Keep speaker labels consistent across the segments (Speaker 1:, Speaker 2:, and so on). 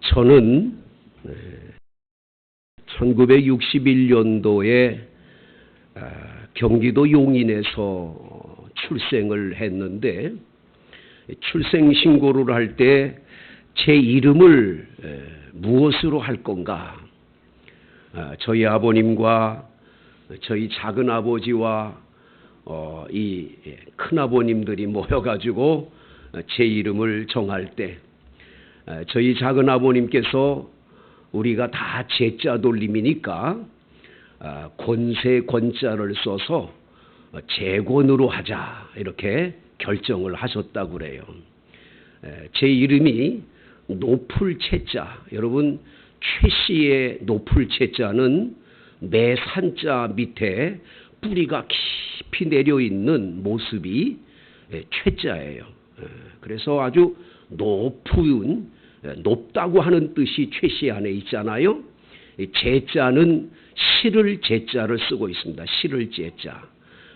Speaker 1: 저는 1961년도에 경기도 용인에서 출생을 했는데, 출생신고를 할 때 제 이름을 무엇으로 할 건가, 저희 아버님과 저희 작은 아버지와 이 큰아버님들이 모여가지고 제 이름을 정할 때, 저희 작은 아버님께서 우리가 다 제자 돌림이니까 권세 권자를 써서 재권으로 하자, 이렇게 결정을 하셨다고 그래요. 제 이름이 노풀 채자, 여러분 최 씨의 노풀 채자는 매 산자 밑에 뿌리가 깊이 내려 있는 모습이 최자예요. 그래서 아주 높은, 높다고 하는 뜻이 최 씨 안에 있잖아요. 제자는 실을 제자를 쓰고 있습니다. 실을 제자.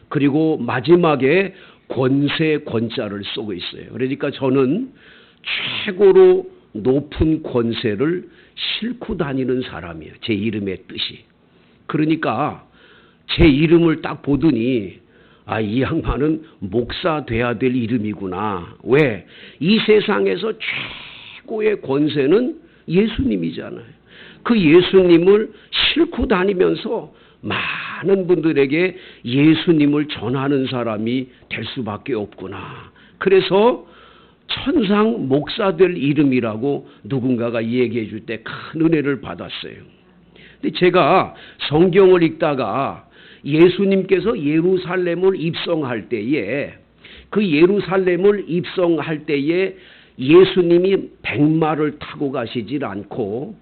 Speaker 1: 그리고 마지막에 권세 권자를 쓰고 있어요. 그러니까 저는 최고로 높은 권세를 싣고 다니는 사람이에요. 제 이름의 뜻이. 그러니까 제 이름을 딱 보더니 이 양반은 목사 돼야 될 이름이구나. 왜? 이 세상에서 최고의 권세는 예수님이잖아요. 그 예수님을 싣고 다니면서 많은 분들에게 예수님을 전하는 사람이 될 수밖에 없구나. 그래서 천상 목사 될 이름이라고 누군가가 얘기해 줄 때 큰 은혜를 받았어요. 근데 제가 성경을 읽다가 예수님께서 예루살렘을 입성할 때에, 그 예루살렘을 입성할 때에 예수님이 백마를 타고 가시질 않고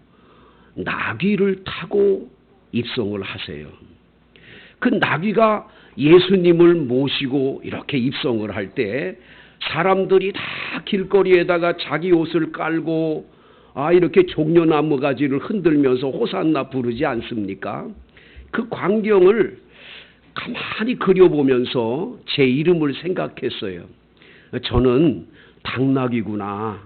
Speaker 1: 나귀를 타고 입성을 하세요. 그 나귀가 예수님을 모시고 이렇게 입성을 할 때 사람들이 다 길거리에다가 자기 옷을 깔고 이렇게 종려나무 가지를 흔들면서 호산나 부르지 않습니까? 그 광경을 가만히 그려보면서 제 이름을 생각했어요. 저는 당나귀구나.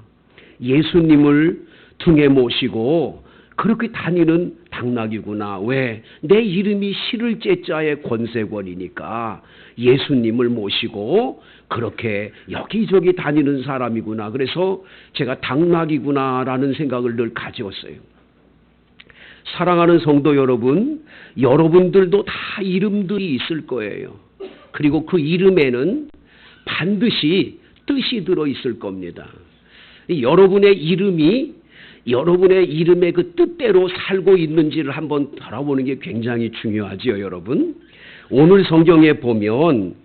Speaker 1: 예수님을 등에 모시고 그렇게 다니는 당나귀구나. 왜? 내 이름이 실을 제자의 권세권이니까 예수님을 모시고 그렇게 여기저기 다니는 사람이구나. 그래서 제가 당나귀구나라는 생각을 늘 가지었어요. 사랑하는 성도 여러분, 여러분들도 다 이름들이 있을 거예요. 그리고 그 이름에는 반드시 뜻이 들어있을 겁니다. 여러분의 이름이 여러분의 이름의 그 뜻대로 살고 있는지를 한번 바라보는 게 굉장히 중요하지요, 여러분. 오늘 성경에 보면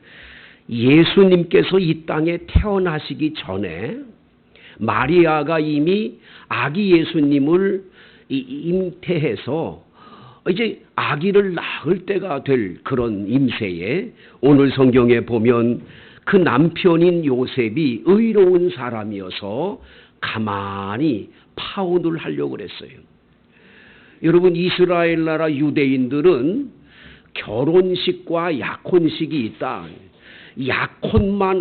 Speaker 1: 예수님께서 이 땅에 태어나시기 전에 마리아가 이미 아기 예수님을 잉태해서 이제 아기를 낳을 때가 될 그런 임세에, 오늘 성경에 보면 그 남편인 요셉이 의로운 사람이어서 가만히 파혼을 하려고 그랬어요. 여러분, 이스라엘 나라 유대인들은 결혼식과 약혼식이 있다. 약혼만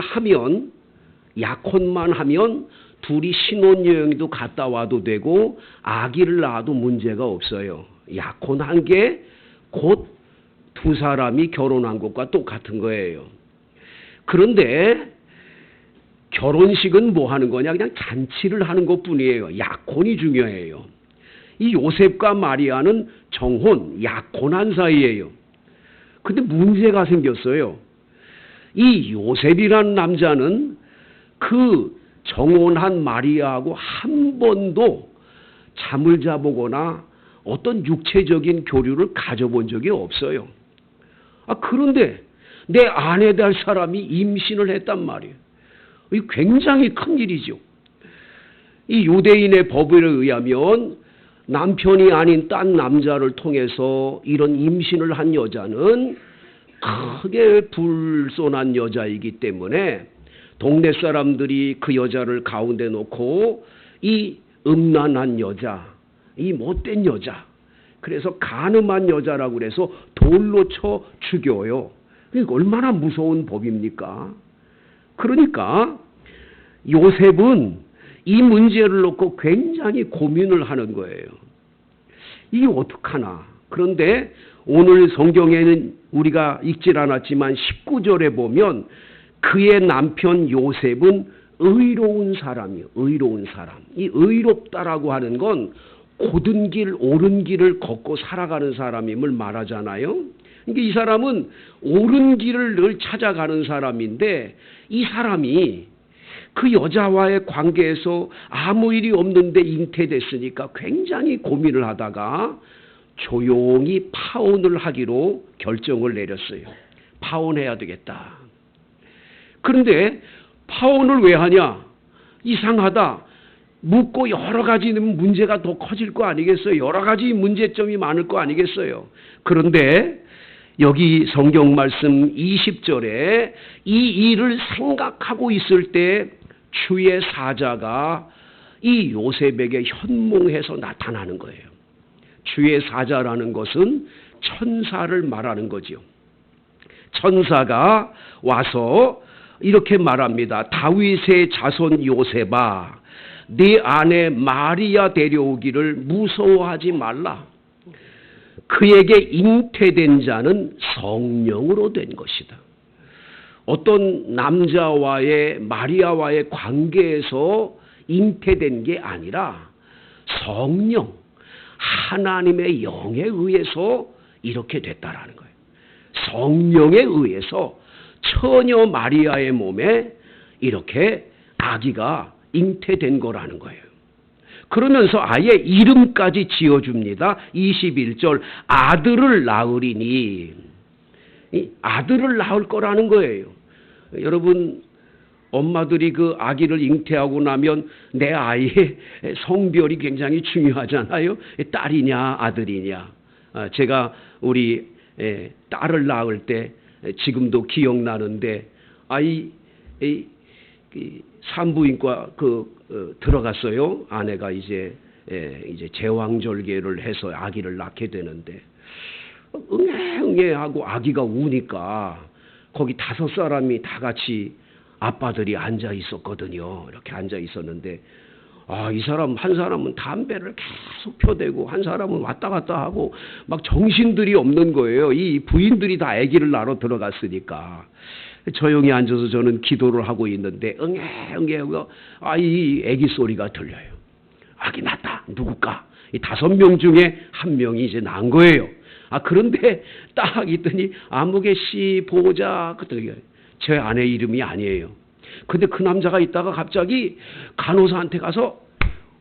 Speaker 1: 하면 둘이 신혼여행도 갔다 와도 되고 아기를 낳아도 문제가 없어요. 약혼한 게 곧 두 사람이 결혼한 것과 똑같은 거예요. 그런데 결혼식은 뭐 하는 거냐? 그냥 잔치를 하는 것뿐이에요. 약혼이 중요해요. 이 요셉과 마리아는 정혼, 약혼한 사이예요. 근데 문제가 생겼어요. 이 요셉이라는 남자는 그 정혼한 마리아하고 한 번도 잠을 자보거나 어떤 육체적인 교류를 가져본 적이 없어요. 그런데 내 아내 될 사람이 임신을 했단 말이에요. 이 굉장히 큰 일이죠. 이 유대인의 법에 의하면 남편이 아닌 딴 남자를 통해서 이런 임신을 한 여자는 크게 불손한 여자이기 때문에 동네 사람들이 그 여자를 가운데 놓고 이 음란한 여자, 이 못된 여자, 그래서 간음한 여자라고 그래서 돌로 쳐 죽여요. 그러니까 얼마나 무서운 법입니까? 그러니까 요셉은 이 문제를 놓고 굉장히 고민을 하는 거예요. 이게 어떡하나. 그런데 오늘 성경에는 우리가 읽질 않았지만 19절에 보면 그의 남편 요셉은 의로운 사람이에요. 의로운 사람. 이 의롭다라고 하는 건 고든 길, 옳은 길을 걷고 살아가는 사람임을 말하잖아요. 그러니까 이 사람은 옳은 길을 늘 찾아가는 사람인데 이 사람이 그 여자와의 관계에서 아무 일이 없는데 잉태됐으니까 굉장히 고민을 하다가 조용히 파혼을 하기로 결정을 내렸어요. 파혼해야 되겠다. 그런데 파혼을 왜 하냐? 이상하다. 묻고 여러 가지 문제가 더 커질 거 아니겠어요? 여러 가지 문제점이 많을 거 아니겠어요? 그런데 여기 성경 말씀 20절에 이 일을 생각하고 있을 때 주의 사자가 이 요셉에게 현몽해서 나타나는 거예요. 주의 사자라는 것은 천사를 말하는 거지요. 천사가 와서 이렇게 말합니다. 다윗의 자손 요셉아, 네 아내 마리아 데려오기를 무서워하지 말라. 그에게 잉태된 자는 성령으로 된 것이다. 어떤 남자와의 마리아와의 관계에서 잉태된 게 아니라 성령, 하나님의 영에 의해서 이렇게 됐다라는 거예요. 성령에 의해서 처녀 마리아의 몸에 이렇게 아기가 잉태된 거라는 거예요. 그러면서 아예 이름까지 지어줍니다. 21절 아들을 낳으리니, 아들을 낳을 거라는 거예요. 여러분, 엄마들이 그 아기를 잉태하고 나면 내 아이의 성별이 굉장히 중요하잖아요. 딸이냐 아들이냐. 제가 우리 딸을 낳을 때 지금도 기억나는데 아이 산부인과 들어갔어요. 아내가 이제 제왕절개를 해서 아기를 낳게 되는데 응애응애하고 아기가 우니까 거기 5사람이 다 같이 아빠들이 앉아 있었거든요. 이렇게 앉아 있었는데 이 사람 한 사람은 담배를 계속 펴대고 한 사람은 왔다 갔다 하고 막 정신들이 없는 거예요. 이 부인들이 다 아기를 낳으러 들어갔으니까. 조용히 앉아서 저는 기도를 하고 있는데 응애응애하고 이 아기 소리가 들려요. 아기 낳았다. 누굴까? 이 5명 중에 1명이 이제 낳은 거예요. 그런데 딱 있더니 아무개 씨 보자. 그랬더니 제 아내 이름이 아니에요. 근데 그 남자가 있다가 갑자기 간호사한테 가서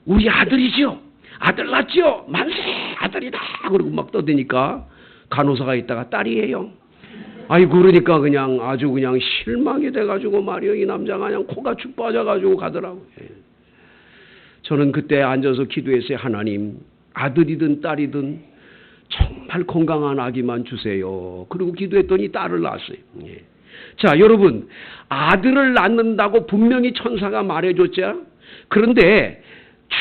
Speaker 1: 우리 아들이죠. 아들 낳죠. 만세 아들이다. 그러고 막 떠드니까 간호사가 있다가 딸이에요. 그러니까 그냥 아주 그냥 실망이 돼가지고 말이요. 이 남자가 그냥 코가 축 빠져가지고 가더라고요. 저는 그때 앉아서 기도했어요. 하나님, 아들이든 딸이든 정말 건강한 아기만 주세요. 그리고 기도했더니 딸을 낳았어요. 자, 여러분, 아들을 낳는다고 분명히 천사가 말해줬죠. 그런데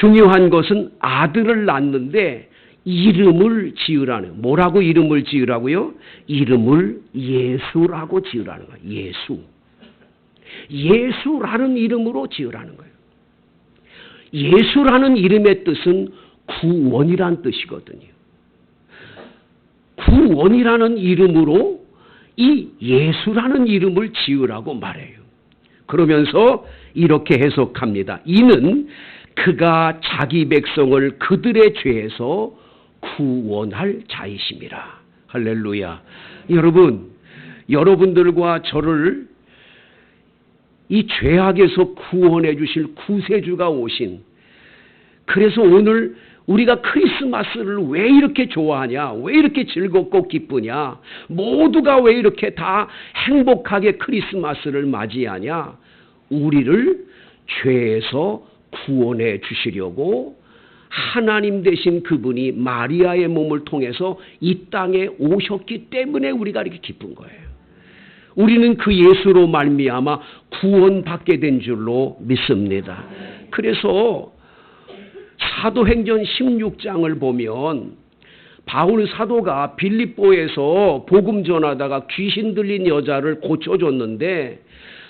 Speaker 1: 중요한 것은 아들을 낳는데 이름을 지으라는, 뭐라고 이름을 지으라고요? 이름을 예수라고 지으라는 거예요. 예수. 예수라는 이름으로 지으라는 거예요. 예수라는 이름의 뜻은 구원이란 뜻이거든요. 구원이라는 이름으로 이 예수라는 이름을 지으라고 말해요. 그러면서 이렇게 해석합니다. 이는 그가 자기 백성을 그들의 죄에서 구원할 자이심이라. 할렐루야. 여러분, 여러분들과 저를 이 죄악에서 구원해 주실 구세주가 오신, 그래서 오늘 우리가 크리스마스를 왜 이렇게 좋아하냐? 왜 이렇게 즐겁고 기쁘냐? 모두가 왜 이렇게 다 행복하게 크리스마스를 맞이하냐? 우리를 죄에서 구원해 주시려고 하나님 되신 그분이 마리아의 몸을 통해서 이 땅에 오셨기 때문에 우리가 이렇게 기쁜 거예요. 우리는 그 예수로 말미암아 구원받게 된 줄로 믿습니다. 그래서 사도행전 16장을 보면 바울 사도가 빌립보에서 복음 전하다가 귀신 들린 여자를 고쳐줬는데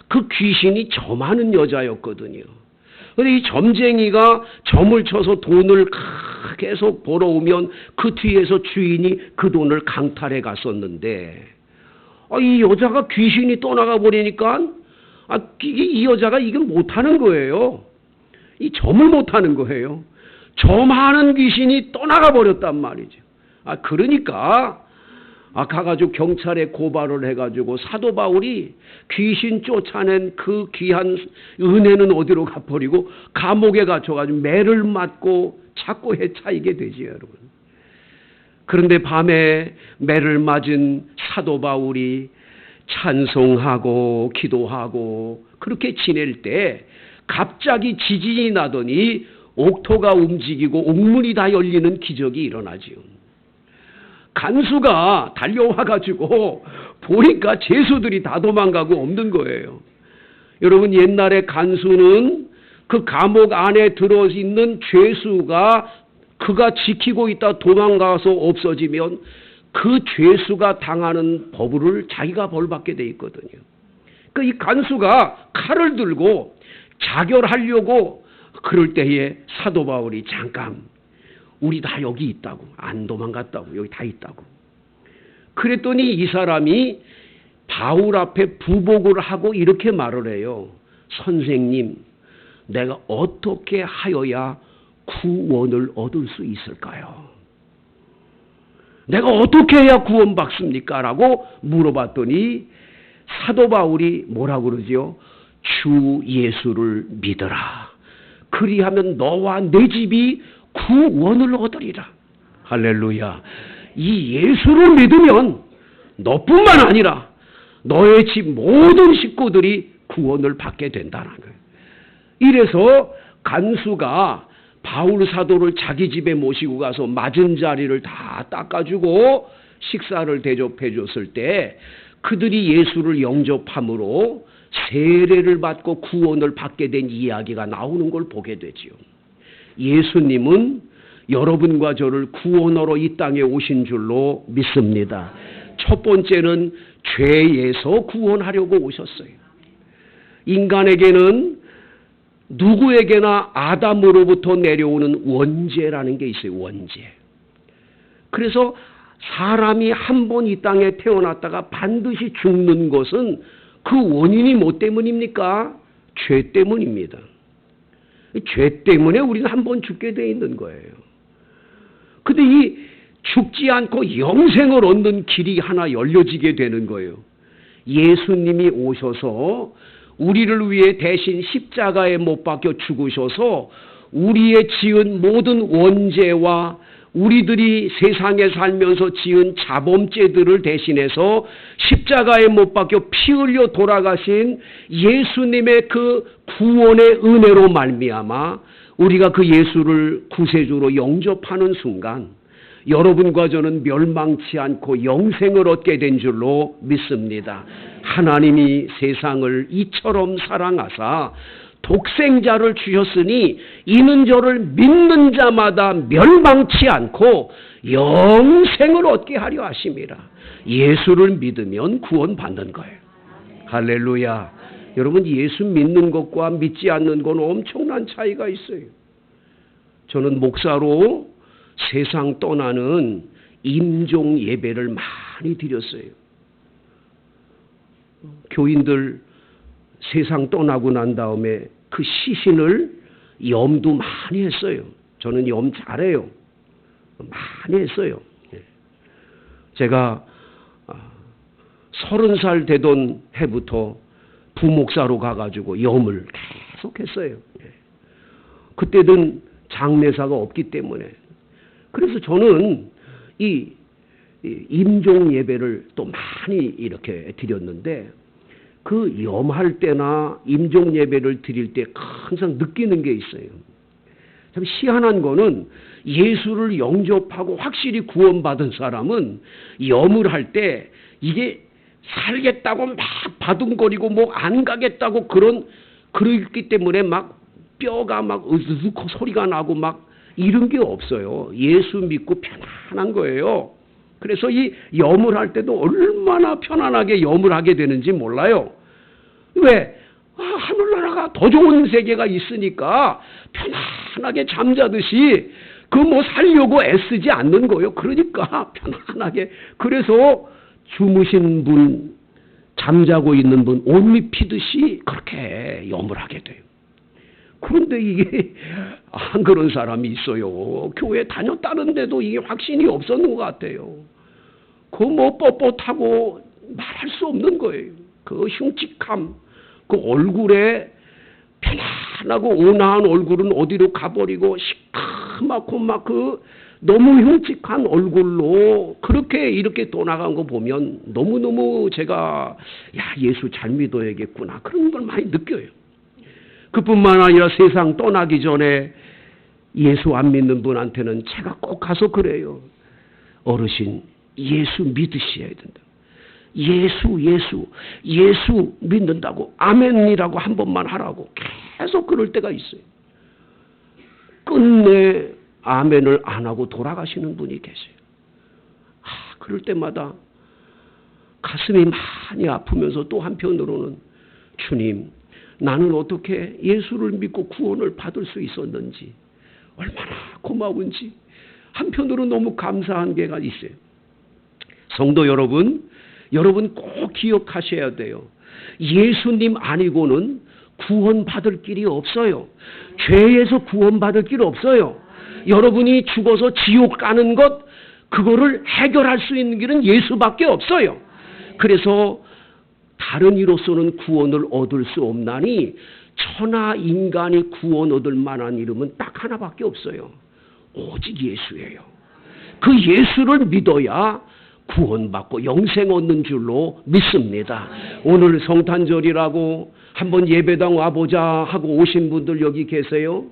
Speaker 1: 그 귀신이 저 많은 여자였거든요. 근데 이 점쟁이가 점을 쳐서 돈을 계속 벌어오면 그 뒤에서 주인이 그 돈을 강탈해 갔었는데, 이 여자가 귀신이 떠나가 버리니까 이 여자가 이게 못하는 거예요. 이 점을 못하는 거예요. 점하는 귀신이 떠나가 버렸단 말이죠. 그러니까 가가지고 경찰에 고발을 해가지고 사도 바울이 귀신 쫓아낸 그 귀한 은혜는 어디로 가버리고 감옥에 갇혀가지고 매를 맞고 자꾸 헤차이게 되지요, 여러분. 그런데 밤에 매를 맞은 사도 바울이 찬송하고 기도하고 그렇게 지낼 때 갑자기 지진이 나더니 옥토가 움직이고 옥문이 다 열리는 기적이 일어나지요. 간수가 달려와가지고 보니까 죄수들이 다 도망가고 없는 거예요. 여러분, 옛날에 간수는 그 감옥 안에 들어있는 죄수가 그가 지키고 있다 도망가서 없어지면 그 죄수가 당하는 벌을 자기가 벌받게 돼 있거든요. 이 간수가 칼을 들고 자결하려고 그럴 때에 사도 바울이 잠깐, 우리 다 여기 있다고, 안 도망갔다고, 여기 다 있다고. 그랬더니 이 사람이 바울 앞에 부복을 하고 이렇게 말을 해요. 선생님, 내가 어떻게 하여야 구원을 얻을 수 있을까요? 내가 어떻게 해야 구원받습니까? 라고 물어봤더니 사도 바울이 뭐라고 그러죠? 주 예수를 믿어라. 그리하면 너와 내 집이 구원을 얻으리라. 할렐루야. 이 예수를 믿으면 너뿐만 아니라 너의 집 모든 식구들이 구원을 받게 된다는 거예요. 이래서 간수가 바울 사도를 자기 집에 모시고 가서 맞은 자리를 다 닦아주고 식사를 대접해 줬을 때 그들이 예수를 영접함으로 세례를 받고 구원을 받게 된 이야기가 나오는 걸 보게 되지요. 예수님은 여러분과 저를 구원하러 이 땅에 오신 줄로 믿습니다. 첫 번째는 죄에서 구원하려고 오셨어요. 인간에게는 누구에게나 아담으로부터 내려오는 원죄라는 게 있어요. 원죄. 그래서 사람이 한 번 이 땅에 태어났다가 반드시 죽는 것은 그 원인이 뭐 때문입니까? 죄 때문입니다. 죄 때문에 우리는 한 번 죽게 돼 있는 거예요. 근데 이 죽지 않고 영생을 얻는 길이 하나 열려지게 되는 거예요. 예수님이 오셔서 우리를 위해 대신 십자가에 못 박혀 죽으셔서 우리의 지은 모든 원죄와 우리들이 세상에 살면서 지은 자범죄들을 대신해서 십자가에 못 박혀 피 흘려 돌아가신 예수님의 그 구원의 은혜로 말미암아 우리가 그 예수를 구세주로 영접하는 순간 여러분과 저는 멸망치 않고 영생을 얻게 된 줄로 믿습니다. 하나님이 세상을 이처럼 사랑하사 독생자를 주셨으니 이는 저를 믿는 자마다 멸망치 않고 영생을 얻게 하려 하심이라. 예수를 믿으면 구원받는 거예요. 할렐루야. 여러분, 예수 믿는 것과 믿지 않는 건 엄청난 차이가 있어요. 저는 목사로 세상 떠나는 임종 예배를 많이 드렸어요. 교인들 세상 떠나고 난 다음에 그 시신을 염도 많이 했어요. 저는 염 잘해요. 많이 했어요. 제가 30살 되던 해부터 부목사로 가가지고 염을 계속 했어요. 그때는 장례사가 없기 때문에. 그래서 저는 이 임종 예배를 또 많이 이렇게 드렸는데 그 염할 때나 임종 예배를 드릴 때 항상 느끼는 게 있어요. 참 희한한 거는 예수를 영접하고 확실히 구원받은 사람은 염을 할 때 이게 살겠다고 막 바둥거리고 뭐 안 가겠다고 그러기 때문에 막 뼈가 막 으스스 소리가 나고 막 이런 게 없어요. 예수 믿고 편안한 거예요. 그래서 이 염을 할 때도 얼마나 편안하게 염을 하게 되는지 몰라요. 왜? 하늘나라가 더 좋은 세계가 있으니까 편안하게 잠자듯이 그 뭐 살려고 애쓰지 않는 거예요. 그러니까 편안하게. 그래서 주무신 분, 잠자고 있는 분 옷 입히듯이 그렇게 염을 하게 돼요. 그런데 이게 안 그런 사람이 있어요. 교회 다녔다는데도 이게 확신이 없었는 것 같아요. 그 뭐 뻣뻣하고 말할 수 없는 거예요. 그 흉측함, 그 얼굴에 편안하고 온화한 얼굴은 어디로 가버리고 시커멓고 막 그 너무 흉측한 얼굴로 그렇게 이렇게 떠나간 거 보면 너무너무 제가 예수 잘 믿어야겠구나 그런 걸 많이 느껴요. 그뿐만 아니라 세상 떠나기 전에 예수 안 믿는 분한테는 제가 꼭 가서 그래요. 어르신 예수 믿으셔야 된다. 예수 믿는다고 아멘이라고 한 번만 하라고 계속 그럴 때가 있어요. 끝내 아멘을 안 하고 돌아가시는 분이 계세요. 그럴 때마다 가슴이 많이 아프면서 또 한편으로는 주님 나는 어떻게 예수를 믿고 구원을 받을 수 있었는지 얼마나 고마운지 한편으로 너무 감사한 게가 있어요. 성도 여러분 꼭 기억하셔야 돼요. 예수님 아니고는 구원받을 길이 없어요. 죄에서 구원받을 길 없어요. 여러분이 죽어서 지옥 가는 것 그거를 해결할 수 있는 길은 예수밖에 없어요. 그래서 다른 이로서는 구원을 얻을 수 없나니 천하 인간이 구원 얻을 만한 이름은 딱 하나밖에 없어요. 오직 예수예요. 그 예수를 믿어야 구원받고 영생 얻는 줄로 믿습니다. 오늘 성탄절이라고 한번 예배당 와보자 하고 오신 분들 여기 계세요?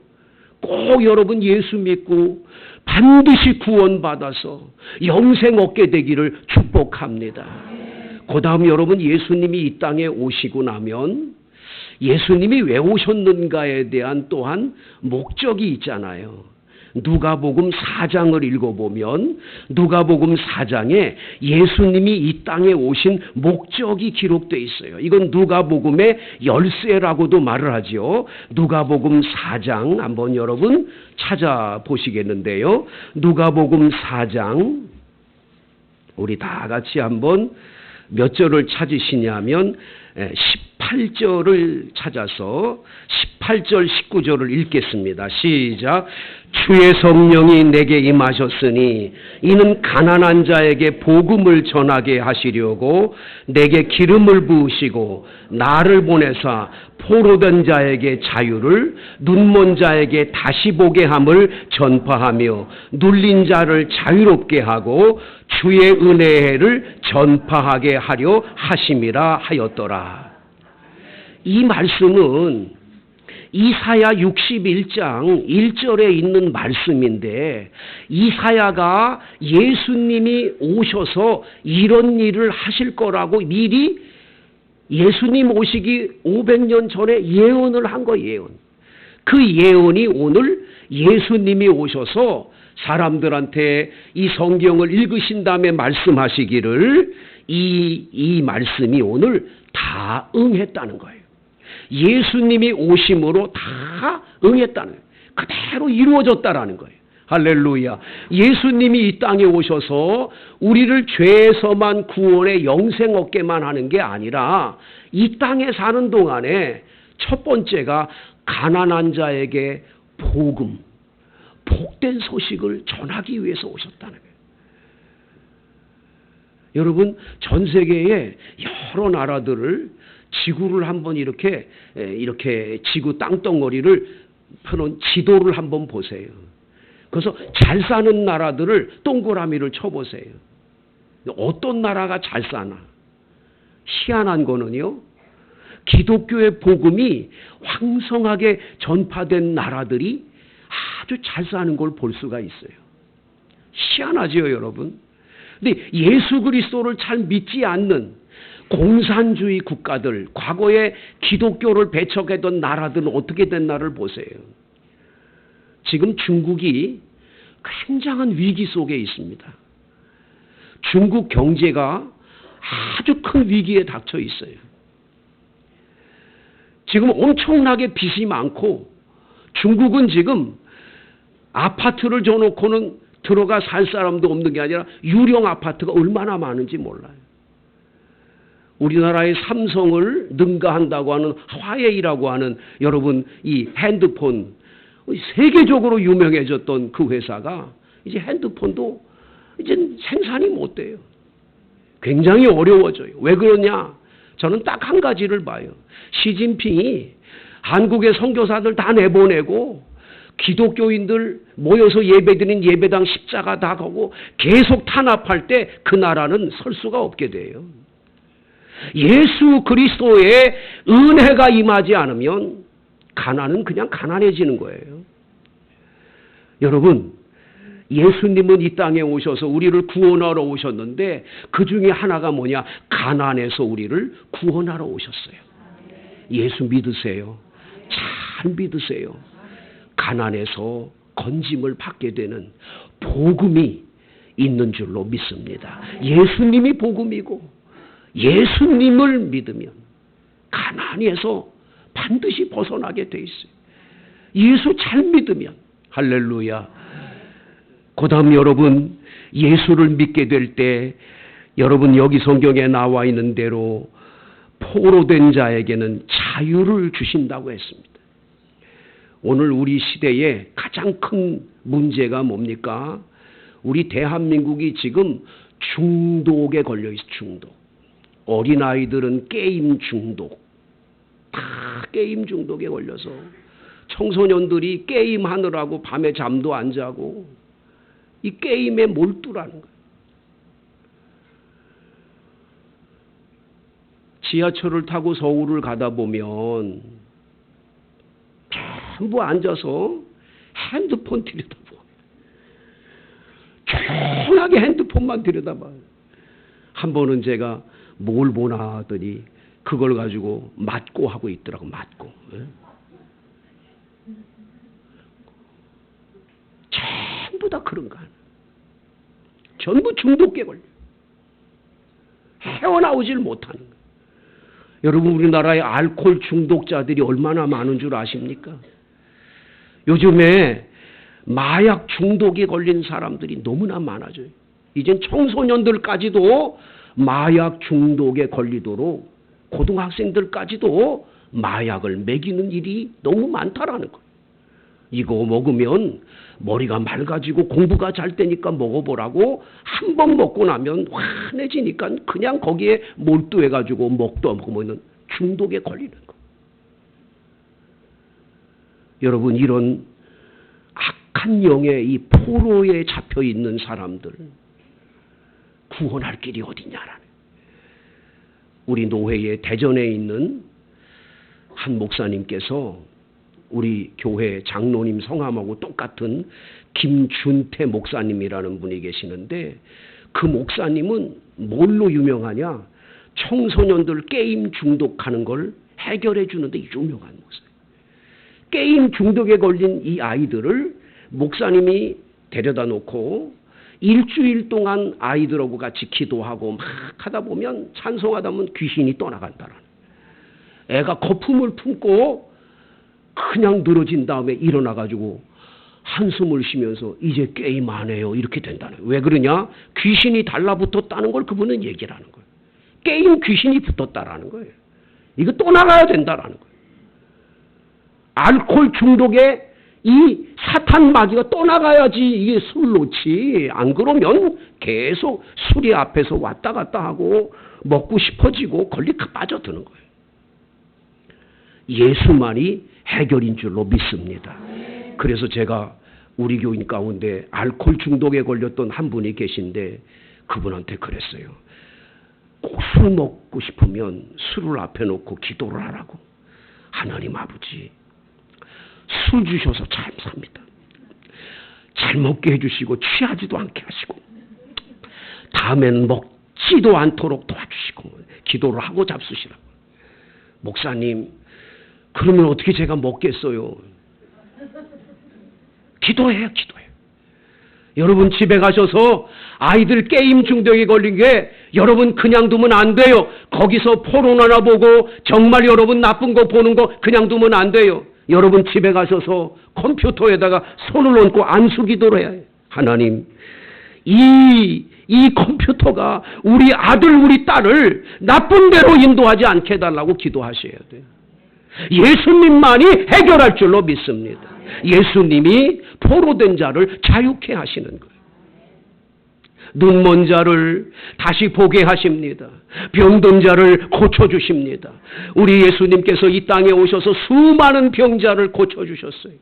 Speaker 1: 꼭 여러분 예수 믿고 반드시 구원받아서 영생 얻게 되기를 축복합니다. 그 다음 여러분 예수님이 이 땅에 오시고 나면 예수님이 왜 오셨는가에 대한 또한 목적이 있잖아요. 누가복음 4장을 읽어보면 누가복음 4장에 예수님이 이 땅에 오신 목적이 기록되어 있어요. 이건 누가복음의 열쇠라고도 말을 하죠. 누가복음 4장 한번 여러분 찾아보시겠는데요. 누가복음 4장 우리 다 같이 한번 몇 절을 찾으시냐면 18절을 찾아서 18절 19절을 읽겠습니다. 시작. 주의 성령이 내게 임하셨으니 이는 가난한 자에게 복음을 전하게 하시려고 내게 기름을 부으시고 나를 보내사 포로된 자에게 자유를 눈먼 자에게 다시 보게 함을 전파하며 눌린 자를 자유롭게 하고 주의 은혜를 전파하게 하려 하심이라 하였더라. 이 말씀은 이사야 61장 1절에 있는 말씀인데 이사야가 예수님이 오셔서 이런 일을 하실 거라고 미리 예수님 오시기 500년 전에 예언을 한 거예요. 예언. 그 예언이 오늘 예수님이 오셔서 사람들한테 이 성경을 읽으신 다음에 말씀하시기를 이 말씀이 오늘 다 응했다는 거예요. 예수님이 오심으로 다 응했다는 거예요. 그대로 이루어졌다라는 거예요. 할렐루야. 예수님이 이 땅에 오셔서 우리를 죄에서만 구원해 영생 얻게만 하는 게 아니라 이 땅에 사는 동안에 첫 번째가 가난한 자에게 복음, 복된 소식을 전하기 위해서 오셨다는 거예요. 여러분 전 세계의 여러 나라들을 지구를 한번 이렇게 지구 땅덩어리를 펴놓은 지도를 한번 보세요. 그래서 잘 사는 나라들을 동그라미를 쳐보세요. 어떤 나라가 잘 사나? 희한한 거는요. 기독교의 복음이 왕성하게 전파된 나라들이 아주 잘 사는 걸 볼 수가 있어요. 희한하지요, 여러분. 근데 예수 그리스도를 잘 믿지 않는 공산주의 국가들, 과거에 기독교를 배척했던 나라들은 어떻게 됐나를 보세요. 지금 중국이 굉장한 위기 속에 있습니다. 중국 경제가 아주 큰 위기에 닥쳐 있어요. 지금 엄청나게 빚이 많고 중국은 지금 아파트를 줘놓고는 들어가 살 사람도 없는 게 아니라 유령 아파트가 얼마나 많은지 몰라요. 우리나라의 삼성을 능가한다고 하는 화웨이라고 하는 여러분 이 핸드폰 세계적으로 유명해졌던 그 회사가 이제 핸드폰도 이제 생산이 못 돼요. 굉장히 어려워져요. 왜 그러냐? 저는 딱 한 가지를 봐요. 시진핑이 한국의 선교사들 다 내보내고 기독교인들 모여서 예배드린 예배당 십자가 다 가고 계속 탄압할 때 그 나라는 설 수가 없게 돼요. 예수 그리스도의 은혜가 임하지 않으면 가난은 그냥 가난해지는 거예요. 여러분, 예수님은 이 땅에 오셔서 우리를 구원하러 오셨는데 그 중에 하나가 뭐냐? 가난에서 우리를 구원하러 오셨어요. 예수 믿으세요. 잘 믿으세요. 가난에서 건짐을 받게 되는 복음이 있는 줄로 믿습니다. 예수님이 복음이고 예수님을 믿으면 가난에서 반드시 벗어나게 돼 있어요. 예수 잘 믿으면. 할렐루야. 그 다음 여러분, 예수를 믿게 될 때 여러분 여기 성경에 나와 있는 대로 포로된 자에게는 자유를 주신다고 했습니다. 오늘 우리 시대에 가장 큰 문제가 뭡니까? 우리 대한민국이 지금 중독에 걸려 있어요. 중독. 어린아이들은 게임 중독. 다 게임 중독에 걸려서 청소년들이 게임하느라고 밤에 잠도 안 자고 이 게임에 몰두라는 거예요. 지하철을 타고 서울을 가다 보면 전부 앉아서 핸드폰 들여다봐요. 조용하게 핸드폰만 들여다봐요. 한 번은 제가 뭘 보나 하더니 그걸 가지고 맞고 하고 있더라고. 맞고. 전부 다 그런 거 아니에요. 전부 중독에 걸려요. 헤어나오질 못하는 거예요. 여러분 우리나라의 알코올 중독자들이 얼마나 많은 줄 아십니까? 요즘에 마약 중독에 걸린 사람들이 너무나 많아져요. 이젠 청소년들까지도 마약 중독에 걸리도록 고등학생들까지도 마약을 먹이는 일이 너무 많다라는 거예요. 이거 먹으면 머리가 맑아지고 공부가 잘 되니까 먹어보라고 한 번 먹고 나면 환해지니까 그냥 거기에 몰두해가지고 먹도 먹으면 중독에 걸리는 거예요. 여러분 이런 악한 영의 이 포로에 잡혀있는 사람들 구원할 길이 어디냐라는. 우리 노회에 대전에 있는 한 목사님께서 우리 교회 장로님 성함하고 똑같은 김준태 목사님이라는 분이 계시는데 그 목사님은 뭘로 유명하냐? 청소년들 게임 중독하는 걸 해결해 주는데 유명한 목사님. 게임 중독에 걸린 이 아이들을 목사님이 데려다 놓고 일주일 동안 아이들하고 같이 기도하고 막 하다 보면 찬송하다 보면 귀신이 떠나간다라는. 애가 거품을 품고 그냥 늘어진 다음에 일어나가지고 한숨을 쉬면서 이제 게임 안 해요. 이렇게 된다는 거예요. 왜 그러냐? 귀신이 달라붙었다는 걸 그분은 얘기를 하는 거예요. 게임 귀신이 붙었다라는 거예요. 이거 떠나가야 된다라는 거예요. 알코올 중독에 이 사탄 마귀가 떠나가야지 이게 술 놓지. 안 그러면 계속 술이 앞에서 왔다 갔다 하고 먹고 싶어지고 걸리가 빠져드는 거예요. 예수만이 해결인 줄로 믿습니다. 그래서 제가 우리 교인 가운데 알코올 중독에 걸렸던 한 분이 계신데 그분한테 그랬어요. 꼭 술 먹고 싶으면 술을 앞에 놓고 기도를 하라고. 하나님 아버지 술 주셔서 잘 삽니다. 잘 먹게 해주시고 취하지도 않게 하시고 다음엔 먹지도 않도록 도와주시고 기도를 하고 잡수시라고. 목사님 그러면 어떻게 제가 먹겠어요? 기도해요. 기도해요. 여러분 집에 가셔서 아이들 게임 중독에 걸린 게 여러분 그냥 두면 안 돼요. 거기서 포르노나 보고 정말 여러분 나쁜 거 보는 거 그냥 두면 안 돼요. 여러분 집에 가셔서 컴퓨터에다가 손을 얹고 안수기도를 해야 해요. 하나님, 이 컴퓨터가 우리 아들 우리 딸을 나쁜 데로 인도하지 않게 해달라고 기도하셔야 돼요. 예수님만이 해결할 줄로 믿습니다. 예수님이 포로된 자를 자유케 하시는 거예요. 눈먼 자를 다시 보게 하십니다. 병든 자를 고쳐주십니다. 우리 예수님께서 이 땅에 오셔서 수많은 병자를 고쳐주셨어요.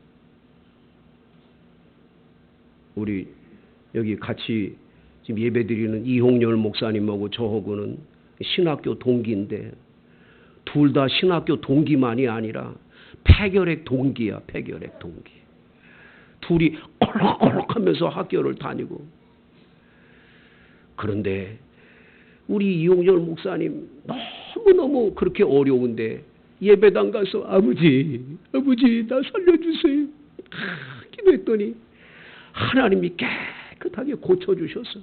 Speaker 1: 우리 여기 같이 지금 예배드리는 이홍렬 목사님하고 저하고는 신학교 동기인데 둘 다 신학교 동기만이 아니라 폐결핵 동기야. 폐결핵 동기. 둘이 꼴록꼴록하면서 학교를 다니고. 그런데 우리 이홍렬 목사님 너무너무 그렇게 어려운데 예배당 가서 아버지 나 살려주세요. 기도했더니 하나님이 깨끗하게 고쳐주셔서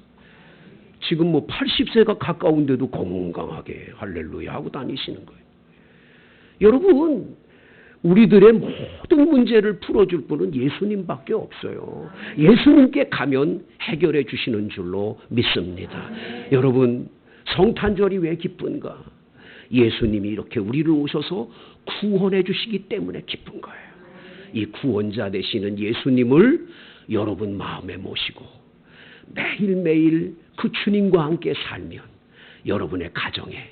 Speaker 1: 지금 80세가 가까운데도 건강하게 할렐루야 하고 다니시는 거예요. 여러분, 우리들의 모든 문제를 풀어줄 분은 예수님밖에 없어요. 예수님께 가면 해결해 주시는 줄로 믿습니다. 여러분, 성탄절이 왜 기쁜가? 예수님이 이렇게 우리를 오셔서 구원해 주시기 때문에 기쁜 거예요. 이 구원자 되시는 예수님을 여러분 마음에 모시고 매일매일 그 주님과 함께 살면 여러분의 가정에